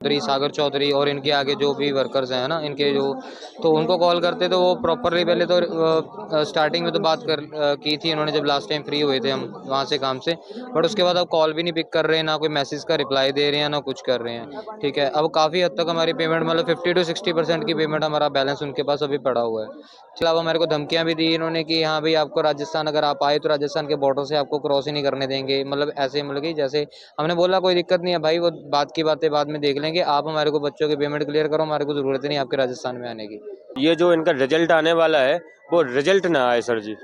सागर चौधरी और इनके आगे जो भी वर्कर्स हैं ना इनके जो, तो उनको कॉल करते तो वो प्रॉपरली पहले तो स्टार्टिंग में तो बात की थी इन्होंने जब लास्ट टाइम फ्री हुए थे हम वहाँ से काम से, बट उसके बाद अब कॉल भी नहीं पिक कर रहे हैं, ना कोई मैसेज का रिप्लाई दे रहे हैं, ना कुछ कर रहे हैं। ठीक है, अब काफ़ी हद तक हमारी पेमेंट मतलब 50 to 60% की पेमेंट हमारा बैलेंस उनके पास अभी पड़ा हुआ है। इसके अलावा मेरे को धमकियां भी दी इन्होंने कि हाँ भाई आपको राजस्थान अगर आप आए तो राजस्थान के बॉर्डर से आपको क्रॉस ही नहीं करने देंगे, मतलब ऐसे मतलब कि जैसे हमने बोला कोई दिक्कत नहीं है भाई, वो बात की बातें बाद में देख लेंगे, आप हमारे को बच्चों की पेमेंट क्लियर करो, हमारे को जरूरत नहीं आपके राजस्थान में आने की। ये जो इनका रिजल्ट आने वाला है वो रिजल्ट ना आए सर जी।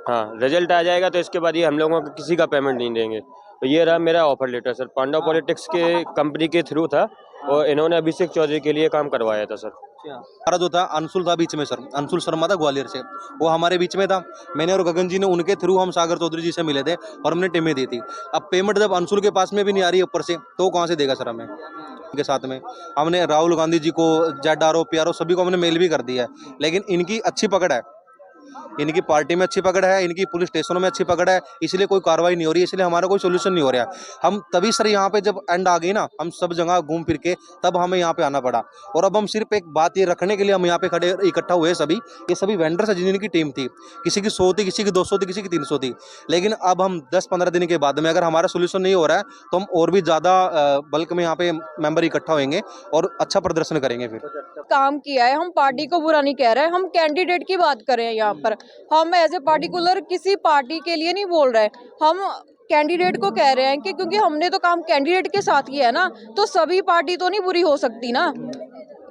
हाँ, रिजल्ट आ जाएगा तो इसके बाद ये हम लोगों को किसी का पेमेंट नहीं देंगे। तो ये रहा मेरा offer letter sir, Pandav politics के कंपनी के थ्रू था और इन्होंने अभिषेक चौधरी के लिए काम करवाया था सर। हमारा जो था अंशुल था बीच में सर, अंशुल शर्मा था ग्वालियर से, वो हमारे बीच में था। मैंने और गगन जी ने उनके थ्रू हम सागर चौधरी जी से मिले थे और हमने टीमें दी थी। अब पेमेंट जब अंशुल के पास में भी नहीं आ रही है ऊपर से, तो कहाँ से देगा सर हमें। के साथ में हमने राहुल गांधी जी को, ZRO PRO सभी को हमने मेल भी कर दिया है, लेकिन इनकी अच्छी पकड़ है, इनकी पार्टी में अच्छी पकड़ है, इनकी पुलिस स्टेशनों में अच्छी पकड़ है, इसलिए कोई कार्रवाई नहीं हो रही है, इसलिए हमारा कोई सोल्यूशन नहीं हो रहा है। हम तभी सर यहाँ पे जब एंड आ गई ना, हम सब जगह घूम फिर के तब हमें यहाँ पे आना पड़ा। और अब हम सिर्फ एक बात ये रखने के लिए हम यहाँ पे खड़े इकट्ठा हुए सभी, ये सभी वेंडर्स है जिनकी टीम थी, किसी की 100 थी, किसी की 200 थी, किसी की 300 थी। लेकिन अब हम 10-15 दिन के बाद में अगर हमारा सोल्यूशन नहीं हो रहा है तो हम और भी ज़्यादा बल्क में यहाँ पे मेंबर इकट्ठा होंगे और अच्छा प्रदर्शन करेंगे। फिर काम किया है, हम पार्टी को बुरा नहीं कह रहे हैं, हम कैंडिडेट की बात कर रहे हैं यहाँ पर। हम एज ए पार्टिकुलर किसी पार्टी के लिए नहीं बोल रहे, हम कैंडिडेट को कह रहे हैं कि क्योंकि हमने तो काम कैंडिडेट के साथ किया है ना, तो सभी पार्टी तो नहीं बुरी हो सकती ना।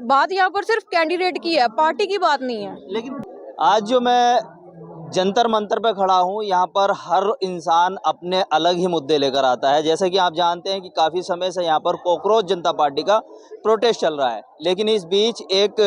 बात यहाँ पर सिर्फ कैंडिडेट की है, पार्टी की बात नहीं है। लेकिन आज जो मैं जंतर मंतर पे खड़ा हूँ, यहाँ पर हर इंसान अपने अलग ही मुद्दे लेकर आता है। जैसे कि आप जानते हैं कि काफ़ी समय से यहाँ पर कॉकरोच जनता पार्टी का प्रोटेस्ट चल रहा है, लेकिन इस बीच एक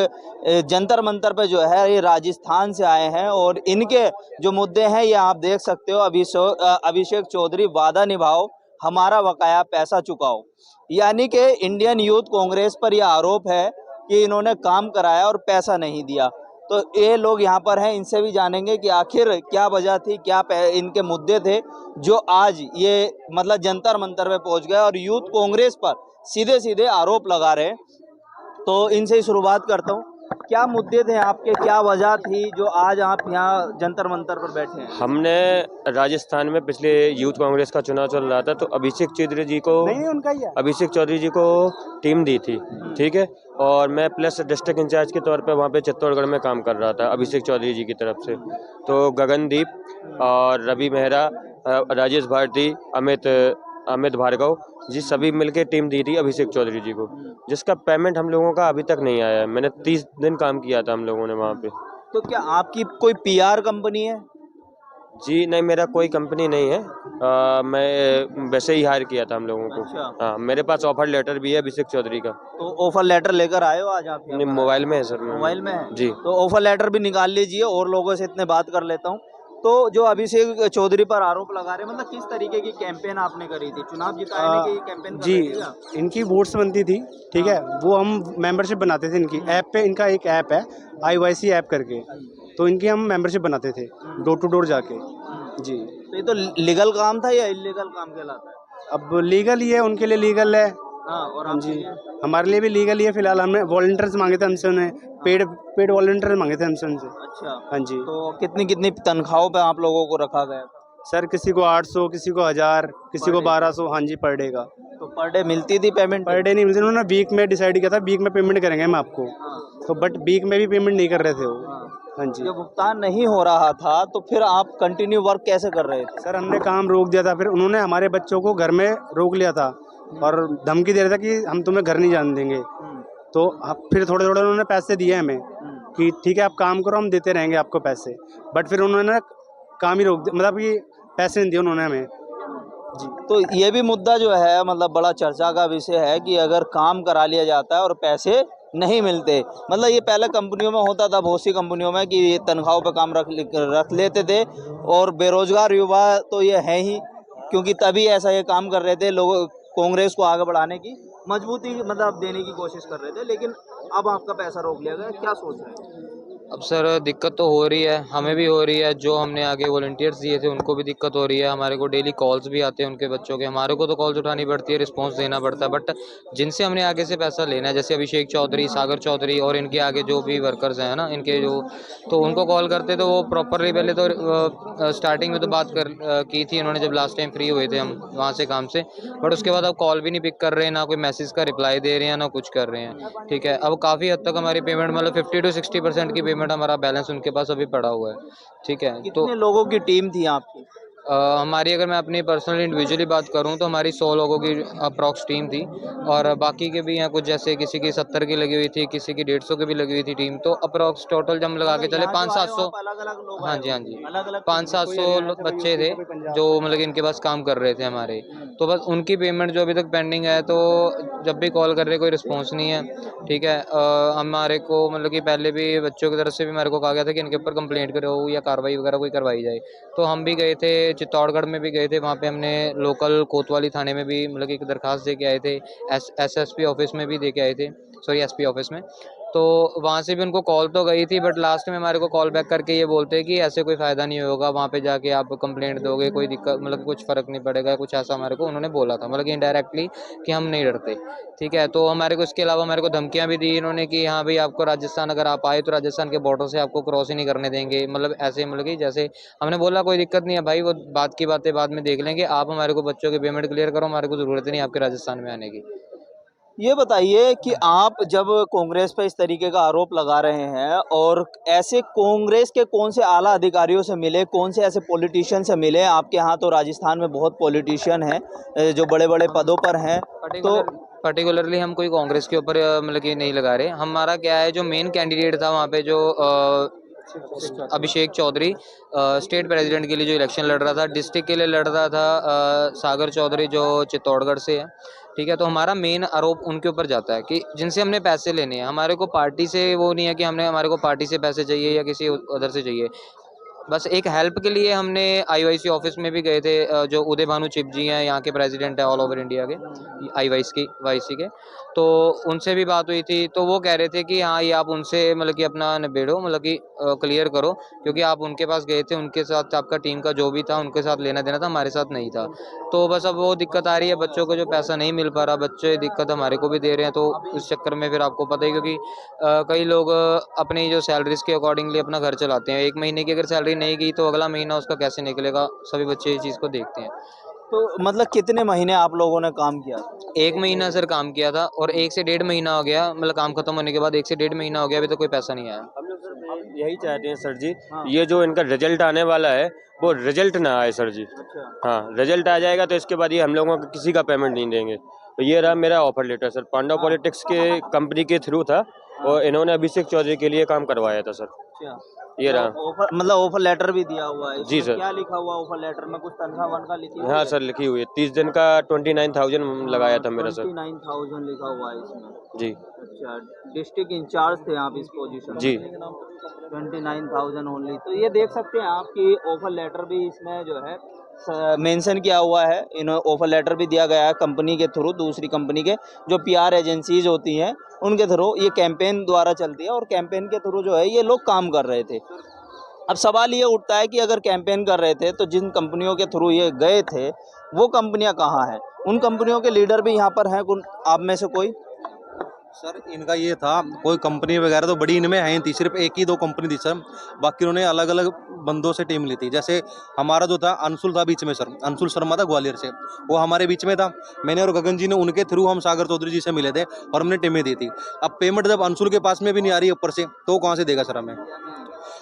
जंतर मंतर पे जो है ये राजस्थान से आए हैं और इनके जो मुद्दे हैं ये आप देख सकते हो। अभिषेक चौधरी, वादा निभाओ, हमारा बकाया पैसा चुकाओ। यानी कि इंडियन यूथ कांग्रेस पर यह आरोप है कि इन्होंने काम कराया और पैसा नहीं दिया। तो ये लोग यहाँ पर हैं, इनसे भी जानेंगे कि आखिर क्या वजह थी, क्या इनके मुद्दे थे जो आज ये मतलब जंतर मंतर पे पहुँच गए और यूथ कांग्रेस पर सीधे सीधे आरोप लगा रहे हैं। तो इनसे ही शुरुआत करता हूँ, क्या मुद्दे थे आपके, क्या वजह थी जो आज आप यहाँ जंतर मंतर पर बैठे हैं? हमने राजस्थान में पिछले यूथ कांग्रेस का चुनाव चल रहा था तो अभिषेक चौधरी जी को अभिषेक चौधरी जी को टीम दी थी, ठीक है, और मैं प्लस डिस्ट्रिक्ट इंचार्ज के तौर पे वहाँ पे चित्तौड़गढ़ में काम कर रहा था अभिषेक चौधरी जी की तरफ से। तो गगनदीप और रवि मेहरा, राजेश भारती, अमित भार्गव जी सभी मिलके टीम दी थी अभिषेक चौधरी जी को, जिसका पेमेंट हम लोगों का अभी तक नहीं आया है। मैंने 30 दिन काम किया था हम लोगों ने वहाँ पे। तो क्या आपकी कोई PR कंपनी है? जी नहीं, मेरा कोई कंपनी नहीं है, मैं वैसे ही हायर किया था हम लोगों को। अच्छा। हाँ, मेरे पास ऑफर लेटर भी है अभिषेक चौधरी का। तो ऑफर लेटर लेकर आए हो आज आप? नहीं, मोबाइल में है सर। मोबाइल में है जी। तो ऑफर लेटर भी निकाल लीजिए और लोगों से इतने बात कर लेता हूँ। तो जो अभिषेक चौधरी पर आरोप लगा रहे हैं, मतलब किस तरीके की कैंपेन आपने करी थी? चुनाव जिताने की कैंपेन जी, इनकी वोट्स बनती थी, ठीक है, वो हम मेंबरशिप बनाते थे इनकी ऐप पे। इनका एक ऐप है IYC ऐप करके, तो इनकी हम मेंबरशिप बनाते थे डोर टू डोर जाके। जी, तो ये तो लीगल काम था या इलीगल काम कहलाता है? अब लीगल ही है, उनके लिए लीगल है। हाँ, और हाँ जी, हमारे लिए भी लीगल ही है। फिलहाल हमने वॉलंटियर्स मांगे थे हमसे, उन्हें पेड वॉलंटियर मांगे थे हमसे उनसे। अच्छा। हाँ जी। तो कितनी कितनी तनख्वाहों पे आप लोगों को रखा गया? सर किसी को 800, किसी को 1000, किसी को 1200। हाँ जी, पर डे का। तो पर डे मिलती थी पेमेंट? पर डे नहीं मिलती, उन्होंने वीक में डिसाइड किया था, वीक में पेमेंट करेंगे हम आपको। तो बट वीक में भी पेमेंट नहीं कर रहे थे वो। हाँ जी, जब भुगतान नहीं हो रहा था तो फिर आप कंटिन्यू वर्क कैसे कर रहे थे? सर हमने काम रोक दिया था, फिर उन्होंने हमारे बच्चों को घर में रोक लिया था और धमकी दे रहा था कि हम तुम्हें घर नहीं जाने देंगे। तो फिर थोड़े थोड़े उन्होंने पैसे दिए हमें कि ठीक है आप काम करो, हम देते रहेंगे आपको पैसे। बट फिर उन्होंने काम ही रोक दिया, मतलब कि पैसे नहीं दिए उन्होंने हमें। जी, तो ये भी मुद्दा जो है मतलब बड़ा चर्चा का विषय है कि अगर काम करा लिया जाता है और पैसे नहीं मिलते, मतलब ये पहले कंपनियों में होता था, बहुत सी कंपनियों में, कि ये तनख्वाहों पे काम रख लेते थे और बेरोजगार युवा तो ये है ही, क्योंकि तभी ऐसा ये काम कर रहे थे, लोग कांग्रेस को आगे बढ़ाने की मजबूती मतलब देने की कोशिश कर रहे थे। लेकिन अब आपका पैसा रोक लिया गया, क्या सोच रहे हैं? अब सर दिक्कत तो हो रही है, हमें भी हो रही है, जो हमने आगे वॉलंटियर्स दिए थे उनको भी दिक्कत हो रही है। हमारे को डेली कॉल्स भी आते हैं उनके बच्चों के, हमारे को तो कॉल्स उठानी पड़ती है, रिस्पांस देना पड़ता है, बट जिनसे हमने आगे से पैसा लेना है, जैसे अभिषेक चौधरी, सागर चौधरी और इनके आगे जो भी वर्कर्स हैं ना इनके जो, तो उनको कॉल करते तो वो प्रॉपरली पहले तो स्टार्टिंग में तो बात की थी इन्होंने जब लास्ट टाइम फ्री हुए थे हम वहाँ से काम से, बट उसके बाद अब कॉल भी नहीं पिक कर रहे हैं, ना कोई मैसेज का रिप्लाई दे रहे हैं, ना कुछ कर रहे हैं। ठीक है, अब काफ़ी हद तक हमारी पेमेंट मतलब 50 to 60% की पेमेंट हमारा बैलेंस उनके पास अभी पड़ा हुआ है। ठीक है, तो कितने लोगों की टीम थी आपकी? हमारी अगर मैं अपनी पर्सनल इंडिविजुअली बात करूं तो हमारी 100 लोगों की अप्रॉक्स टीम थी, और बाकी के भी हैं कुछ, जैसे किसी की 70 की लगी हुई थी, किसी की 150 की भी लगी हुई थी टीम, तो अप्रॉक्स टोटल जब हम लगा के चले 500-700। अलग-अलग लोग हाँ आए जी, हाँ होंगे, जी, अलग-अलग 500-700 बच्चे थे जो मतलब कि इनके पास काम कर रहे थे हमारे, तो बस उनकी पेमेंट जो अभी तक पेंडिंग है, तो जब भी कॉल कर रहे कोई रिस्पॉन्स नहीं है। ठीक है, हमारे को मतलब कि पहले भी बच्चों की तरफ से भी मेरे को कहा गया था कि इनके ऊपर कंप्लेंट करो या कार्रवाई वगैरह कोई करवाई जाए, तो हम भी गए थे, चित्तौड़गढ़ में भी गए थे, वहाँ पे हमने लोकल कोतवाली थाने में भी मतलब कि एक दरखास्त दे के आए थे, एसएसपी ऑफिस में भी दे के आए थे, सॉरी एसपी ऑफिस में, तो वहाँ से भी उनको कॉल तो गई थी, बट लास्ट में हमारे को कॉल बैक करके ये बोलते हैं कि ऐसे कोई फ़ायदा नहीं होगा, वहाँ पे जाके आप कंप्लेंट दोगे कोई दिक्कत मतलब कुछ फ़र्क नहीं पड़ेगा, कुछ ऐसा हमारे को उन्होंने बोला था, मतलब कि इनडायरेक्टली कि हम नहीं डरते। ठीक है, तो हमारे को इसके अलावा हमारे को धमकियाँ भी दी इन्होंने कि हाँ भाई आपको राजस्थान अगर आप आए तो राजस्थान के बॉर्डर से आपको क्रॉस ही नहीं करने देंगे, मतलब ऐसे मतलब कि जैसे हमने बोला कोई दिक्कत नहीं है भाई, वो बात की बातें बाद में देख लेंगे, आप हमारे को बच्चों की पेमेंट क्लियर करो, हमारे को ज़रूरत ही नहीं आपके राजस्थान में आने की। ये बताइए कि आप जब कांग्रेस पे इस तरीके का आरोप लगा रहे हैं और ऐसे कांग्रेस के कौन से आला अधिकारियों से मिले, कौन से ऐसे पॉलिटिशियन से मिले? आपके यहाँ तो राजस्थान में बहुत पॉलिटिशियन हैं जो बड़े-बड़े पदों पर हैं, तो पर्टिकुलरली हम कोई कांग्रेस के ऊपर मतलब कि नहीं लगा रहे, हमारा क्या है जो मेन कैंडिडेट था वहाँ पे जो अभिषेक चौधरी स्टेट प्रेसिडेंट के लिए जो इलेक्शन लड़ रहा था, डिस्ट्रिक्ट के लिए लड़ रहा था, सागर चौधरी जो चित्तौड़गढ़ से है। ठीक है, तो हमारा मेन आरोप उनके ऊपर जाता है कि जिनसे हमने पैसे लेने हैं, हमारे को पार्टी से वो नहीं है कि हमारे को पार्टी से पैसे चाहिए या किसी उधर से चाहिए, बस एक हेल्प के लिए हमने आईवाईसी ऑफिस में भी गए थे, जो उदय भानु चिप जी हैं यहाँ के प्रेसिडेंट है ऑल ओवर इंडिया के आईवाईसी के, तो उनसे भी बात हुई थी, तो वो कह रहे थे कि हाँ ये आप उनसे मतलब कि अपना निबेड़ो, मतलब कि क्लियर करो, क्योंकि आप उनके पास गए थे, उनके साथ आपका टीम का जो भी था उनके साथ लेना देना था, हमारे साथ नहीं था, तो बस अब वो दिक्कत आ रही है, बच्चों को जो पैसा नहीं मिल पा रहा, बच्चे दिक्कत हमारे को भी दे रहे हैं, तो इस चक्कर में फिर आपको पता ही, क्योंकि कई लोग अपनी जो सैलरीज के अकॉर्डिंगली अपना घर चलाते हैं, एक महीने की अगर सैलरी नहीं गई तो अगला महीना उसका कैसे निकलेगा, सभी बच्चे इस चीज़ को देखते हैं। तो मतलब कितने महीने आप लोगों ने काम किया? 1 महीना सर काम किया था, और 1 से 1.5 महीना हो गया, मतलब काम खत्म होने के बाद 1 से 1.5 महीना हो गया, अभी तो कोई पैसा नहीं आया। हम लोग सर यही चाहते हैं सर जी, हाँ। ये जो इनका रिजल्ट आने वाला है वो रिजल्ट ना आए सर जी। अच्छा। हाँ, रिजल्ट आ जाएगा तो इसके बाद ये हम लोगों को किसी का पेमेंट नहीं देंगे। तो ये रहा मेरा offer letter sir, Pandav politics के कंपनी के थ्रू था, और इन्होंने अभिषेक चौधरी के लिए काम करवाया था सर। अच्छा, ये रहा। ऑफर मतलब ऑफर लेटर भी दिया हुआ है? जी इसमें सर। क्या लिखा हुआ ऑफर लेटर में? कुछ तनख्वाह वनख्वाह लिखी हुई हाँ है? सर, लिखी हुई है 30 दिन का 29,000 लगाया था मेरा सर। 29,000 लिखा हुआ है इसमें। जी अच्छा, डिस्ट्रिक्ट इंचार्ज थे आप इस पोजीशन जी। 29,000 ओनली। तो ये देख सकते हैं आप कि ऑफर लेटर भी इसमें जो है मेंशन किया हुआ है, इन्होंने ऑफर लेटर भी दिया गया है कंपनी के थ्रू, दूसरी कंपनी के जो पीआर एजेंसीज होती हैं उनके थ्रू, ये कैंपेन द्वारा चलती है और कैंपेन के थ्रू जो है ये लोग काम कर रहे थे। अब सवाल ये उठता है कि अगर कैंपेन कर रहे थे तो जिन कंपनियों के थ्रू ये गए थे वो कंपनियां कहाँ हैं? उन कंपनियों के लीडर भी यहाँ पर हैं, आप में से कोई? सर इनका ये था, कोई कंपनी वगैरह तो बड़ी इनमें है नहीं थी, सिर्फ एक ही दो कंपनी थी सर, बाकी उन्होंने अलग अलग बंदों से टीम ली थी। जैसे हमारा जो था अंशुल था बीच में सर, अंशुल शर्मा था ग्वालियर से, वो हमारे बीच में था, मैंने और गगन जी ने उनके थ्रू हम सागर चौधरी जी से मिले थे और हमने टीमें दी थी। अब पेमेंट जब अंशुल के पास में भी नहीं आ रही है ऊपर से, तो कहाँ से देगा सर हमें?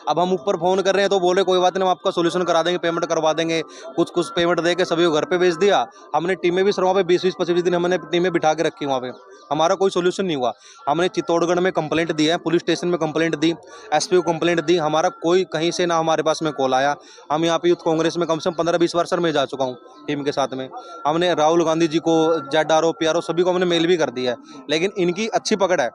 अब हम ऊपर फ़ोन कर रहे हैं तो बोले कोई बात नहीं, हम आपका सोल्यूशन करा देंगे, पेमेंट करवा देंगे, कुछ पेमेंट दे के सभी को घर पे भेज दिया। हमने टीमें भी सर वहाँ पे 20-25 दिन हमने टीमें बिठा के रखी वहाँ पे, हमारा कोई सोल्यूशन नहीं हुआ। हमने चित्तौड़गढ़ में कंप्लेंट दी है, पुलिस स्टेशन में कंप्लेंट दी, एसपी को कंप्लेंट दी, हमारा कोई कहीं से ना हमारे पास में कॉल आया। हम यहाँ पे यूथ कांग्रेस में कम से कम 15-20 बार सर मैं जा चुका हूँ टीम के साथ में। हमने राहुल गांधी जी को, ZRO PRO सभी को हमने मेल भी कर दिया है, लेकिन इनकी अच्छी पकड़ है।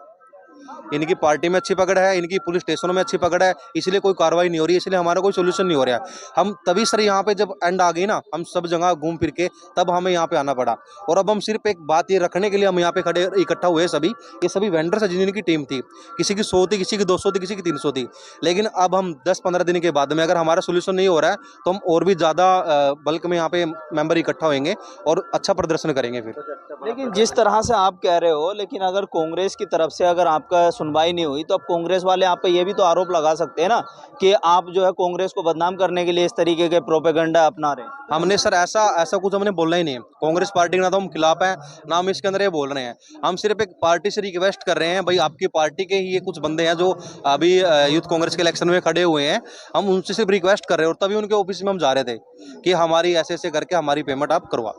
इनकी पार्टी में अच्छी पकड़ है, इनकी पुलिस स्टेशनों में अच्छी पकड़ है, इसलिए कोई कार्रवाई नहीं हो रही, इसलिए हमारा कोई सोल्यूशन नहीं हो रहा। हम तभी सर यहाँ पे जब एंड आ गई ना, हम सब जगह घूम फिर के तब हमें यहाँ पे आना पड़ा। और अब हम सिर्फ एक बात ये रखने के लिए हम यहाँ पे खड़े इकट्ठा हुए सभी, ये सभी वेंडर्स है जिनकी टीम थी, किसी की 100 थी, किसी की 200 थी, किसी की 300 थी। लेकिन अब हम 10-15 दिन के बाद में अगर हमारा सोल्यूशन नहीं हो रहा है तो हम और भी ज़्यादा बल्क में यहाँ पे मेंबर इकट्ठा होंगे और अच्छा प्रदर्शन करेंगे फिर। लेकिन जिस तरह से आप कह रहे हो, लेकिन अगर कांग्रेस की तरफ से अगर आपका सुनवाई नहीं हुई तो अब कांग्रेस वाले आप पे ये भी तो आरोप लगा सकते हैं ना कि आप जो है कांग्रेस को बदनाम करने के लिए इस तरीके के प्रोपेगेंडा अपना रहे हैं। हमने सर ऐसा कुछ हमने बोलना ही नहीं है। कांग्रेस पार्टी का ना तो हम खिलाफ है, ना हम इसके अंदर ये बोल रहे हैं। हम सिर्फ एक पार्टी से रिक्वेस्ट कर रहे हैं, भाई आपकी पार्टी के ही ये कुछ बंदे हैं जो अभी यूथ कांग्रेस के इलेक्शन में खड़े हुए हैं, हम उनसे सिर्फ रिक्वेस्ट कर रहे हैं। और तभी उनके ऑफिस में हम जा रहे थे कि हमारी ऐसे करके हमारी पेमेंट आप करवा,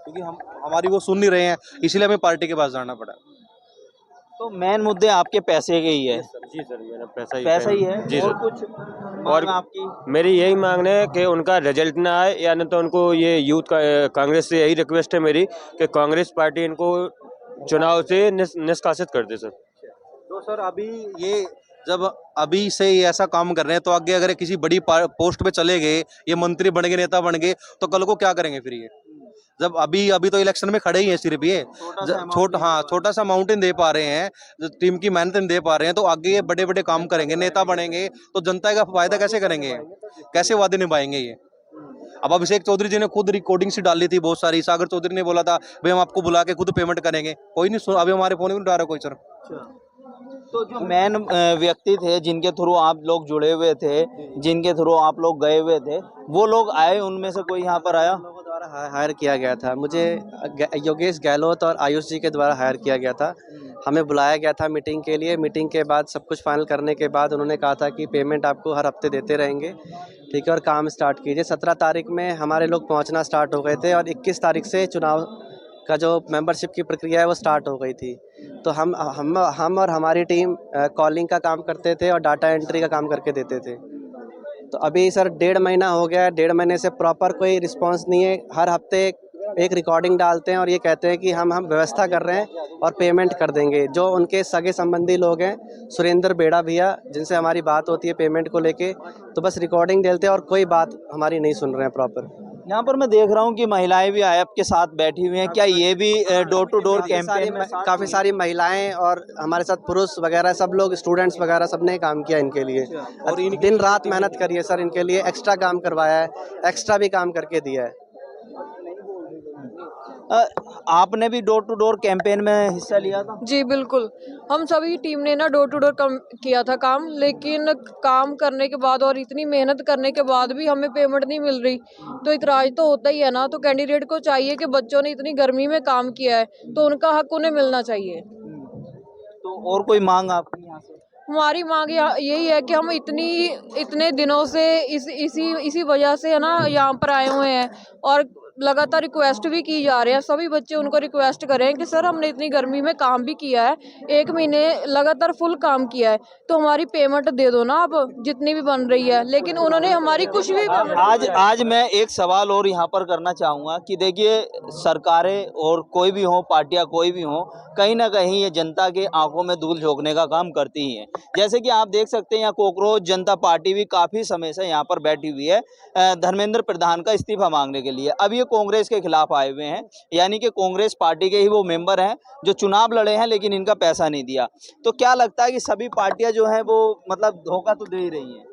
क्योंकि हम हमारी वो सुन नहीं रहे हैं, इसलिए हमें पार्टी के पास जाना पड़ा। तो मेन मुद्दे आपके पैसे के ही है। जी सर, मेरा पैसा ही है जी और सर। कुछ और मांग आपकी? मेरी यही मांग है कि उनका रिजल्ट ना आए, या नहीं तो उनको ये कांग्रेस से यही रिक्वेस्ट है मेरी कि कांग्रेस पार्टी इनको चुनाव से निष्कासित कर दे सर। तो सर अभी ये जब अभी से ये ऐसा काम कर रहे हैं तो आगे अगर किसी बड़ी पोस्ट पे चले गए, ये मंत्री बन गए, नेता बन गए, तो कल को क्या करेंगे फिर ये? जब अभी तो इलेक्शन में खड़े ही हैं सिर्फ ये छोटा सा माउंटेन दे पा रहे हैं, जो टीम की मेहनत दे पा रहे हैं, तो आगे ये बड़े बड़े काम करेंगे, नेता बनेंगे, तो जनता का फायदा कैसे करेंगे? कैसे वादे निभाएंगे ये? अब अभिषेक चौधरी जी ने खुद रिकॉर्डिंग सी डाली थी बहुत सारी। सागर चौधरी ने बोला था भाई हम आपको बुला के खुद पेमेंट करेंगे, कोई नहीं सुन, अभी हमारे फोन में नहीं उठा रहा कोई सर। तो जो मेन व्यक्ति थे जिनके थ्रू आप लोग जुड़े हुए थे, जिनके थ्रू आप लोग गए हुए थे, वो लोग आए, उनमें से कोई यहाँ पर आया? लोगों द्वारा हायर किया गया था मुझे, योगेश गहलोत और आयुष जी के द्वारा हायर किया गया था। हमें बुलाया गया था मीटिंग के लिए। मीटिंग के बाद सब कुछ फाइनल करने के बाद उन्होंने कहा था कि पेमेंट आपको हर हफ्ते देते रहेंगे, ठीक है, और काम स्टार्ट कीजिए। 17 तारीख में हमारे लोग पहुंचना स्टार्ट हो गए थे और 21 तारीख से चुनाव का जो मेंबरशिप की प्रक्रिया है वो स्टार्ट हो गई थी। तो हम और हमारी टीम कॉलिंग का काम करते थे और डाटा एंट्री का काम करके देते थे। तो अभी सर 1.5 महीना हो गया है, 1.5 महीने से प्रॉपर कोई रिस्पांस नहीं है। हर हफ्ते एक रिकॉर्डिंग डालते हैं और ये कहते हैं कि हम व्यवस्था कर रहे हैं और पेमेंट कर देंगे। जो उनके सगे संबंधी लोग हैं, सुरेंद्र बेड़ा भैया, जिनसे हमारी बात होती है पेमेंट को लेके, तो बस रिकॉर्डिंग डालते हैं और कोई बात हमारी नहीं सुन रहे हैं प्रॉपर। यहाँ पर मैं देख रहा हूँ कि महिलाएं भी आपके साथ बैठी हुई हैं। क्या ये भी डोर टू डोर कैंपेन में? काफ़ी सारी महिलाएं और हमारे साथ पुरुष वगैरह सब लोग, स्टूडेंट्स वगैरह सब ने काम किया इनके लिए और दिन रात मेहनत करी है सर। इनके लिए एक्स्ट्रा काम करवाया है, एक्स्ट्रा भी काम करके दिया है। आपने भी डोर टू डोर कैंपेन में हिस्सा लिया था? जी बिल्कुल, हम सभी टीम ने ना डोर टू डोर किया था काम, लेकिन काम करने के बाद और इतनी मेहनत करने के बाद भी हमें पेमेंट नहीं मिल रही, तो इतराज तो होता ही है ना। तो कैंडिडेट को चाहिए कि बच्चों ने इतनी गर्मी में काम किया है तो उनका हक उन्हें मिलना चाहिए। तो और कोई मांग आपकी यहाँ से? हमारी मांग यही है कि हम इतने दिनों से इसी वजह से है ना यहाँ पर आए हुए हैं और लगातार रिक्वेस्ट भी की जा रहे हैं। सभी बच्चे उनको रिक्वेस्ट कर रहे हैं कि सर हमने इतनी गर्मी में काम भी किया है, 1 महीने लगातार फुल काम किया है, तो हमारी पेमेंट दे दो ना आप जितनी भी बन रही है। लेकिन उन्होंने हमारी कुछ भी आज मैं एक सवाल और यहाँ पर करना चाहूँगा कि देखिए, सरकारें और कोई भी हो, पार्टियाँ कोई भी हो, कहीं ना कहीं ये जनता के आंखों में धूल झोंकने का काम करती ही हैं। जैसे कि आप देख सकते हैं यहाँ कॉकरोच जनता पार्टी भी काफ़ी समय से यहाँ पर बैठी हुई है धर्मेंद्र प्रधान का इस्तीफा मांगने के लिए। अब ये कांग्रेस के खिलाफ आए हुए हैं, यानी कि कांग्रेस पार्टी के ही वो मेंबर हैं जो चुनाव लड़े हैं लेकिन इनका पैसा नहीं दिया। तो क्या लगता है कि सभी पार्टियां जो हैं वो मतलब धोखा तो दे ही रही हैं?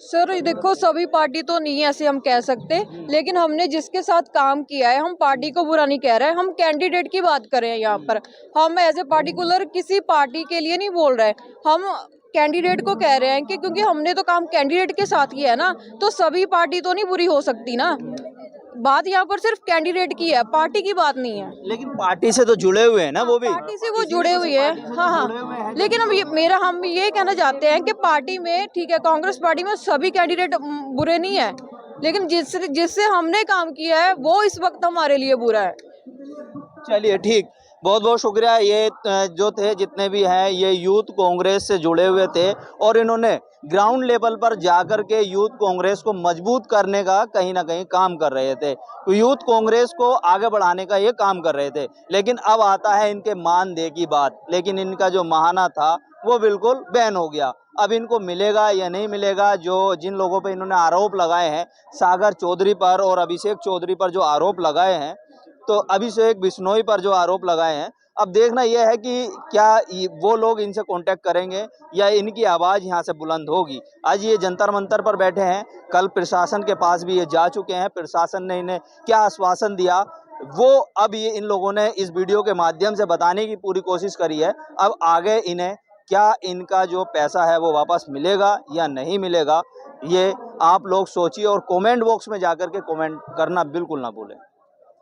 सर देखो, सभी पार्टी तो नहीं ऐसे हम कह सकते, लेकिन हमने जिसके साथ काम किया है, हम पार्टी को बुरा नहीं कह रहे हैं, हम कैंडिडेट की बात कर रहे हैं यहाँ पर। हम एज ए पार्टिकुलर किसी पार्टी के लिए नहीं बोल रहे, हम कैंडिडेट को कह रहे हैं कि क्योंकि हमने तो काम कैंडिडेट के साथ किया है ना, तो सभी पार्टी तो नहीं बुरी हो सकती ना। बात यहाँ पर सिर्फ कैंडिडेट की है, पार्टी की बात नहीं है। लेकिन पार्टी से तो जुड़े हुए हैं ना वो भी, पार्टी से वो जुड़े हुए हैं। हाँ, लेकिन हम ये कहना चाहते हैं कि पार्टी में ठीक है, कांग्रेस पार्टी में सभी कैंडिडेट बुरे नहीं है, लेकिन जिससे हमने काम किया है वो इस वक्त हमारे लिए बुरा है। चलिए ठीक। बहुत बहुत शुक्रिया। ये जो थे जितने भी हैं ये यूथ कांग्रेस से जुड़े हुए थे और इन्होंने ग्राउंड लेवल पर जाकर के यूथ कांग्रेस को मजबूत करने का कहीं ना कहीं काम कर रहे थे, तो यूथ कांग्रेस को आगे बढ़ाने का ये काम कर रहे थे। लेकिन अब आता है इनके मानदेय की बात, लेकिन इनका जो महाना था वो बिल्कुल बैन हो गया। अब इनको मिलेगा या नहीं मिलेगा, जो जिन लोगों पे इन्होंने आरोप लगाए हैं, सागर चौधरी पर और अभिषेक चौधरी पर जो आरोप लगाए हैं, तो अभिषेक बिश्नोई पर जो आरोप लगाए हैं, अब देखना यह है कि क्या वो लोग इनसे कांटेक्ट करेंगे या इनकी आवाज़ यहाँ से बुलंद होगी। आज ये जंतर मंतर पर बैठे हैं, कल प्रशासन के पास भी ये जा चुके हैं। प्रशासन ने इन्हें क्या आश्वासन दिया वो अब ये इन लोगों ने इस वीडियो के माध्यम से बताने की पूरी कोशिश करी है। अब आगे इन्हें क्या इनका जो पैसा है वो वापस मिलेगा या नहीं मिलेगा, ये आप लोग सोचिए और कमेंट बॉक्स में जाकर के कमेंट करना बिल्कुल ना भूलें।